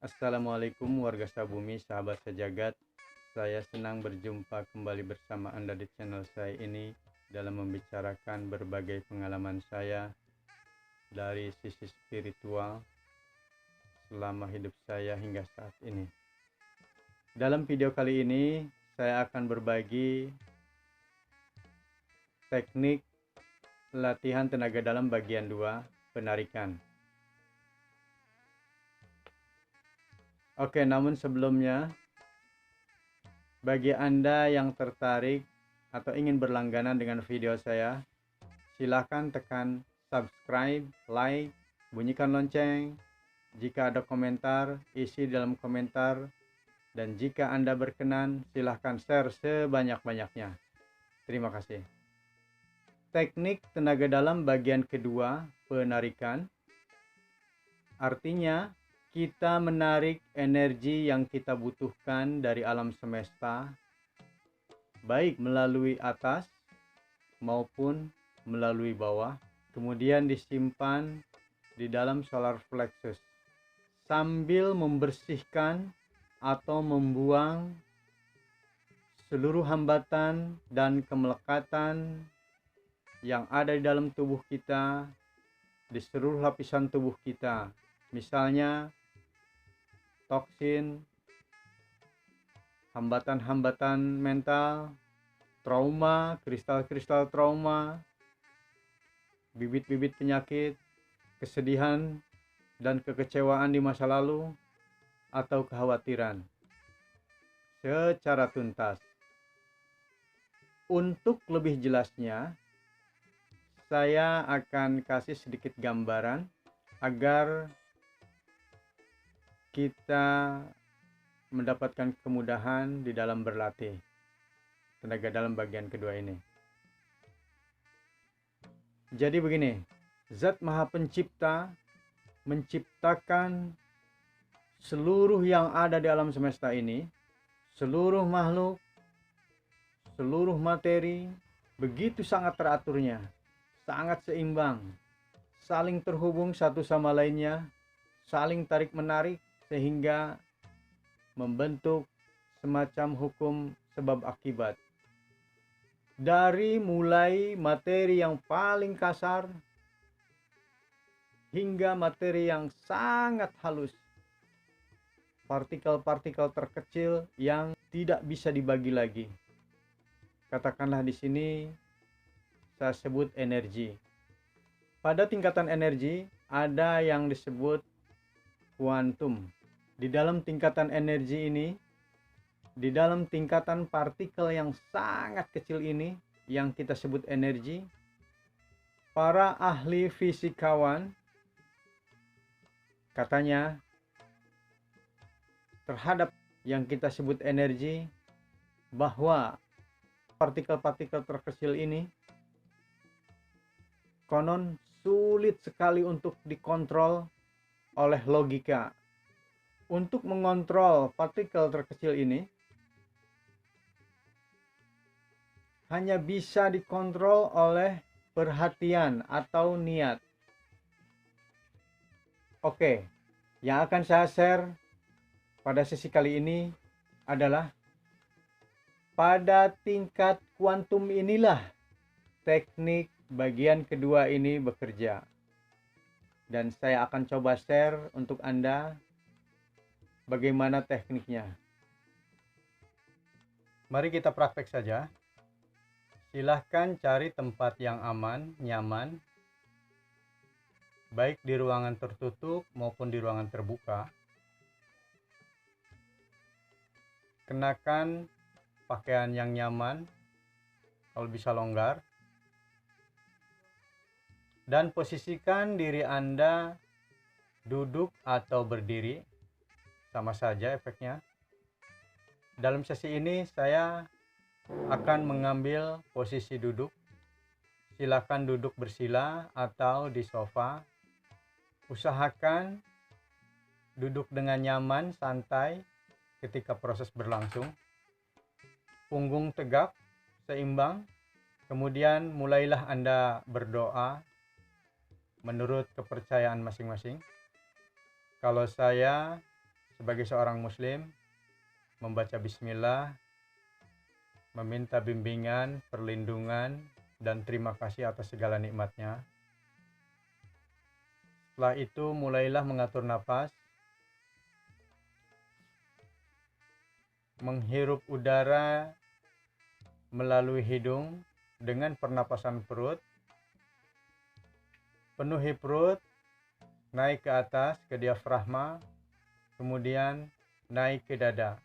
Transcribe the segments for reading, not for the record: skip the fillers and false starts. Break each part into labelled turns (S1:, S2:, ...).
S1: Assalamualaikum warga Sabumi, sahabat sejagat. Saya senang berjumpa kembali bersama Anda di channel saya ini dalam membicarakan berbagai pengalaman saya dari sisi spiritual selama hidup saya hingga saat ini. Dalam video kali ini saya akan berbagi teknik latihan tenaga dalam bagian 2, penarikan. Oke, namun sebelumnya, bagi Anda yang tertarik atau ingin berlangganan dengan video saya, silakan tekan subscribe, like, bunyikan lonceng. Jika ada komentar, isi dalam komentar. Dan jika Anda berkenan, silahkan share sebanyak-banyaknya. Terima kasih. Teknik tenaga dalam bagian kedua, penarikan. Artinya, kita menarik energi yang kita butuhkan dari alam semesta, baik melalui atas maupun melalui bawah, kemudian disimpan di dalam solar plexus, sambil membersihkan atau membuang seluruh hambatan dan kemelekatan yang ada di dalam tubuh kita, di seluruh lapisan tubuh kita. Misalnya toksin, hambatan-hambatan mental, trauma, kristal-kristal trauma, bibit-bibit penyakit, kesedihan dan kekecewaan di masa lalu, atau kekhawatiran secara tuntas. Untuk lebih jelasnya, saya akan kasih sedikit gambaran agar kita mendapatkan kemudahan di dalam berlatih tenaga dalam bagian kedua ini. Jadi begini, Zat Maha Pencipta menciptakan seluruh yang ada di alam semesta ini, seluruh makhluk, seluruh materi, begitu sangat teraturnya, sangat seimbang, saling terhubung satu sama lainnya, saling tarik-menarik, sehingga membentuk semacam hukum sebab akibat. Dari mulai materi yang paling kasar hingga materi yang sangat halus, partikel-partikel terkecil yang tidak bisa dibagi lagi. Katakanlah di sini saya sebut energi. Pada tingkatan energi ada yang disebut kuantum. Di dalam tingkatan energi ini, di dalam tingkatan partikel yang sangat kecil ini, yang kita sebut energi, para ahli fisikawan katanya terhadap yang kita sebut energi, bahwa partikel-partikel terkecil ini konon sulit sekali untuk dikontrol oleh logika. Untuk mengontrol partikel terkecil ini hanya bisa dikontrol oleh perhatian atau niat. Oke, yang akan saya share pada sesi kali ini adalah pada tingkat kuantum inilah teknik bagian kedua ini bekerja. Dan saya akan coba share untuk Anda bagaimana tekniknya. Mari kita praktek saja. Silahkan cari tempat yang aman, nyaman, baik di ruangan tertutup maupun di ruangan terbuka. Kenakan pakaian yang nyaman, kalau bisa longgar. Dan posisikan diri Anda duduk atau berdiri, sama saja efeknya. Dalam sesi ini saya akan mengambil posisi duduk. Silakan duduk bersila atau di sofa. Usahakan duduk dengan nyaman, santai ketika proses berlangsung. Punggung tegak, seimbang. Kemudian mulailah Anda berdoa menurut kepercayaan masing-masing. Kalau saya sebagai seorang muslim membaca bismillah, meminta bimbingan, perlindungan, dan terima kasih atas segala nikmatnya. Setelah itu mulailah mengatur napas, menghirup udara melalui hidung dengan pernapasan perut. Penuhi perut, naik ke atas ke diafragma, kemudian naik ke dada.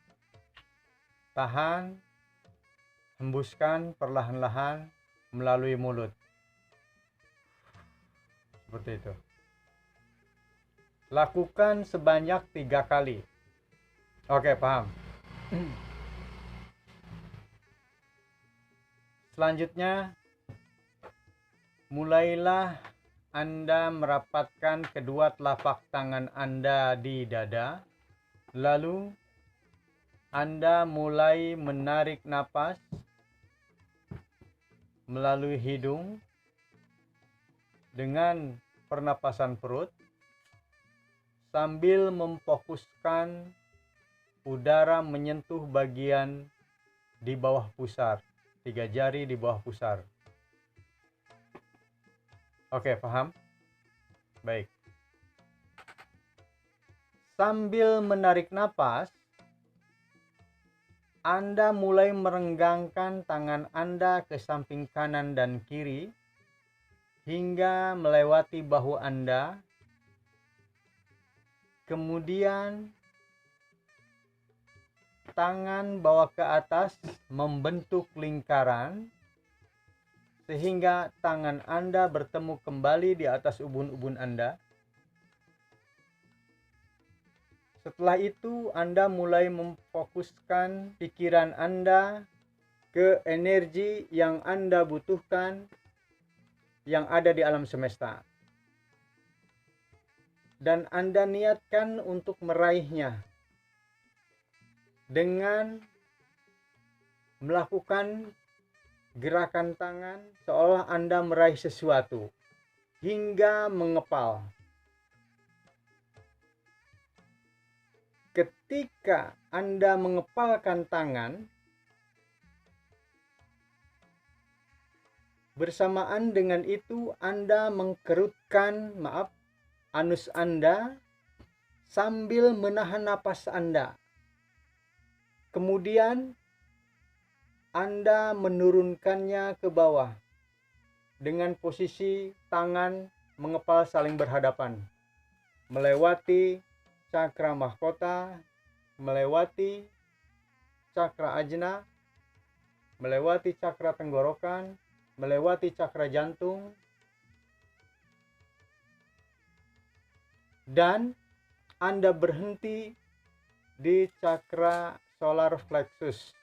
S1: Tahan, hembuskan perlahan-lahan melalui mulut. Seperti itu. Lakukan sebanyak 3 kali. Oke, paham. Selanjutnya, mulailah Anda merapatkan kedua telapak tangan Anda di dada. Lalu, Anda mulai menarik napas melalui hidung dengan pernapasan perut sambil memfokuskan udara menyentuh bagian di bawah pusar, 3 jari di bawah pusar. Oke, paham? Baik. Sambil menarik napas, Anda mulai merenggangkan tangan Anda ke samping kanan dan kiri hingga melewati bahu Anda. Kemudian tangan bawa ke atas membentuk lingkaran sehingga tangan Anda bertemu kembali di atas ubun-ubun Anda. Setelah itu, Anda mulai memfokuskan pikiran Anda ke energi yang Anda butuhkan yang ada di alam semesta. Dan Anda niatkan untuk meraihnya dengan melakukan gerakan tangan seolah Anda meraih sesuatu hingga mengepal. Ketika Anda mengepalkan tangan, bersamaan dengan itu Anda mengkerutkan anus Anda sambil menahan napas Anda. Kemudian Anda menurunkannya ke bawah dengan posisi tangan mengepal saling berhadapan, melewati cakra mahkota, melewati cakra ajna, melewati cakra tenggorokan, melewati cakra jantung, dan Anda berhenti di cakra solar plexus.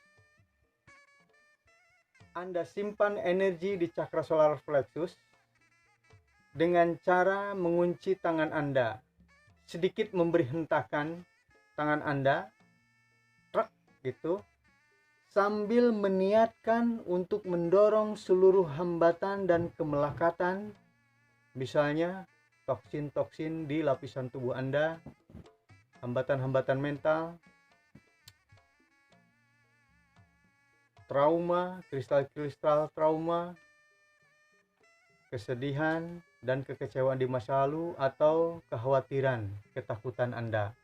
S1: Anda simpan energi di cakra solar plexus dengan cara mengunci tangan Anda. Sedikit memberi hentakan tangan Anda, trek gitu, sambil meniatkan untuk mendorong seluruh hambatan dan kemelekatan, misalnya toksin-toksin di lapisan tubuh Anda, hambatan-hambatan mental, trauma, kristal-kristal trauma, kesedihan, dan kekecewaan di masa lalu atau kekhawatiran, ketakutan Anda.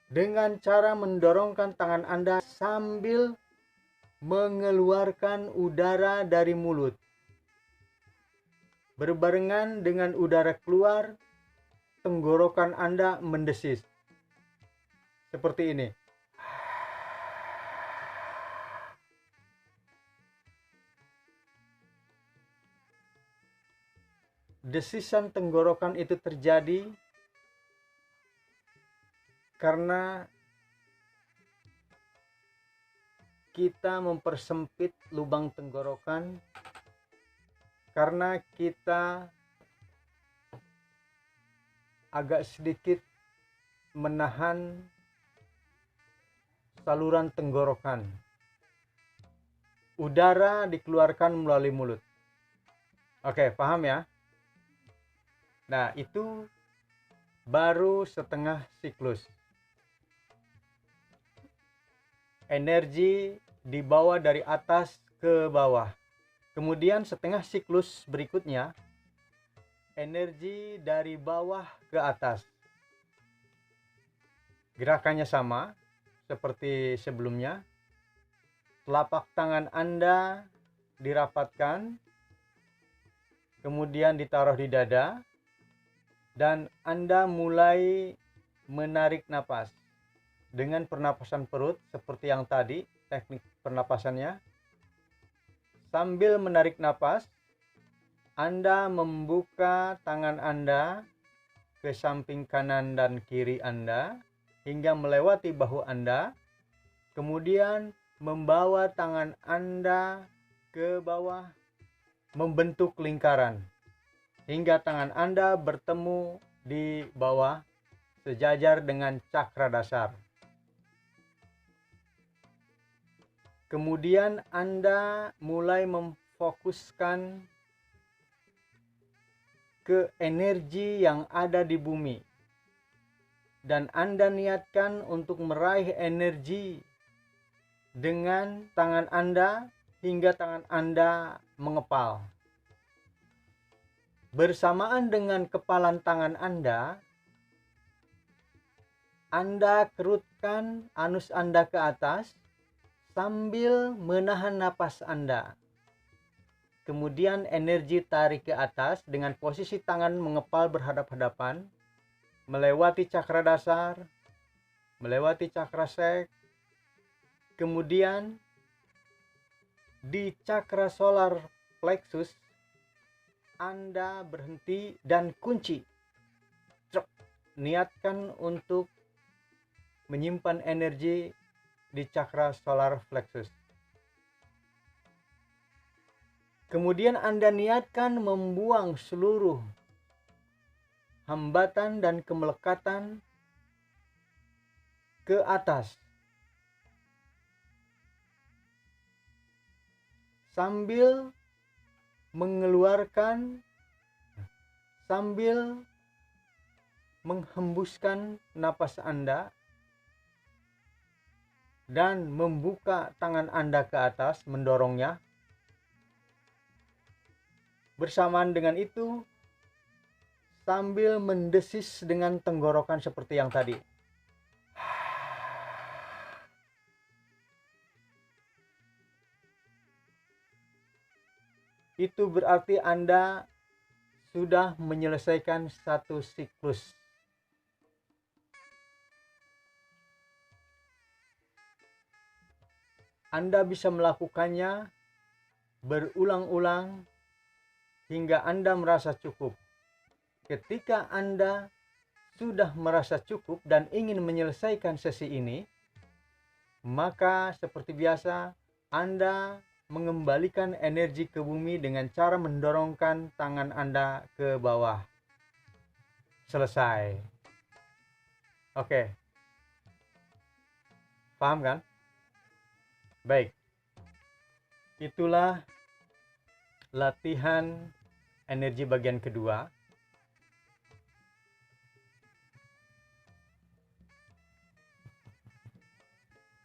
S1: Dengan cara mendorongkan tangan Anda sambil mengeluarkan udara dari mulut. Berbarengan dengan udara keluar, tenggorokan Anda mendesis. Seperti ini. Desisan tenggorokan itu terjadi karena kita mempersempit lubang tenggorokan, karena kita agak sedikit menahan saluran tenggorokan. Udara dikeluarkan melalui mulut. Oke, paham ya? Nah, itu baru setengah siklus. Energi dibawa dari atas ke bawah. Kemudian setengah siklus berikutnya, energi dari bawah ke atas. Gerakannya sama seperti sebelumnya. Telapak tangan Anda dirapatkan, kemudian ditaruh di dada, dan Anda mulai menarik napas dengan pernapasan perut seperti yang tadi, teknik pernapasannya. Sambil menarik napas, Anda membuka tangan Anda ke samping kanan dan kiri Anda hingga melewati bahu Anda, kemudian membawa tangan Anda ke bawah membentuk lingkaran hingga tangan Anda bertemu di bawah sejajar dengan cakra dasar. Kemudian Anda mulai memfokuskan ke energi yang ada di bumi. Dan Anda niatkan untuk meraih energi dengan tangan Anda hingga tangan Anda mengepal. Bersamaan dengan kepalan tangan Anda kerutkan anus Anda ke atas sambil menahan napas Anda. Kemudian energi tarik ke atas dengan posisi tangan mengepal berhadap-hadapan, melewati cakra dasar, melewati cakra seks, kemudian di cakra solar plexus Anda berhenti dan kunci. Niatkan untuk menyimpan energi di cakra solar plexus. Kemudian Anda niatkan membuang seluruh hambatan dan kemelekatan ke atas. Sambil menghembuskan napas Anda dan membuka tangan Anda ke atas, mendorongnya. Bersamaan dengan itu, sambil mendesis dengan tenggorokan seperti yang tadi. Itu berarti Anda sudah menyelesaikan satu siklus. Anda bisa melakukannya berulang-ulang hingga Anda merasa cukup. Ketika Anda sudah merasa cukup dan ingin menyelesaikan sesi ini, maka seperti biasa Anda mengembalikan energi ke bumi dengan cara mendorongkan tangan Anda ke bawah. Selesai. Oke. Paham kan? Baik. Itulah latihan energi bagian kedua.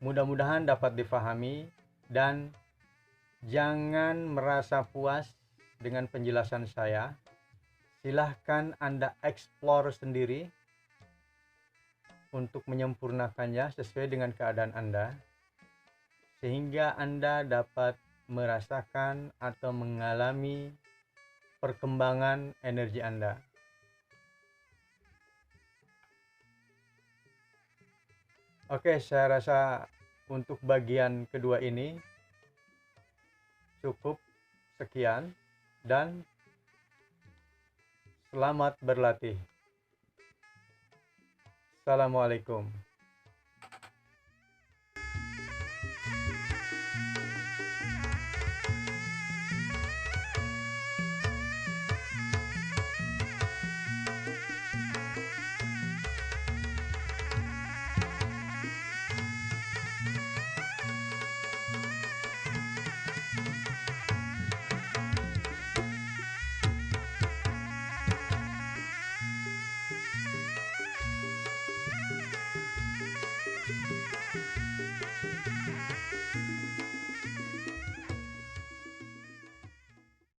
S1: Mudah-mudahan dapat difahami dan jangan merasa puas dengan penjelasan saya. Silahkan Anda explore sendiri untuk menyempurnakannya sesuai dengan keadaan Anda, sehingga Anda dapat merasakan atau mengalami perkembangan energi Anda. Oke, saya rasa untuk bagian kedua ini cukup sekian dan selamat berlatih. Assalamualaikum.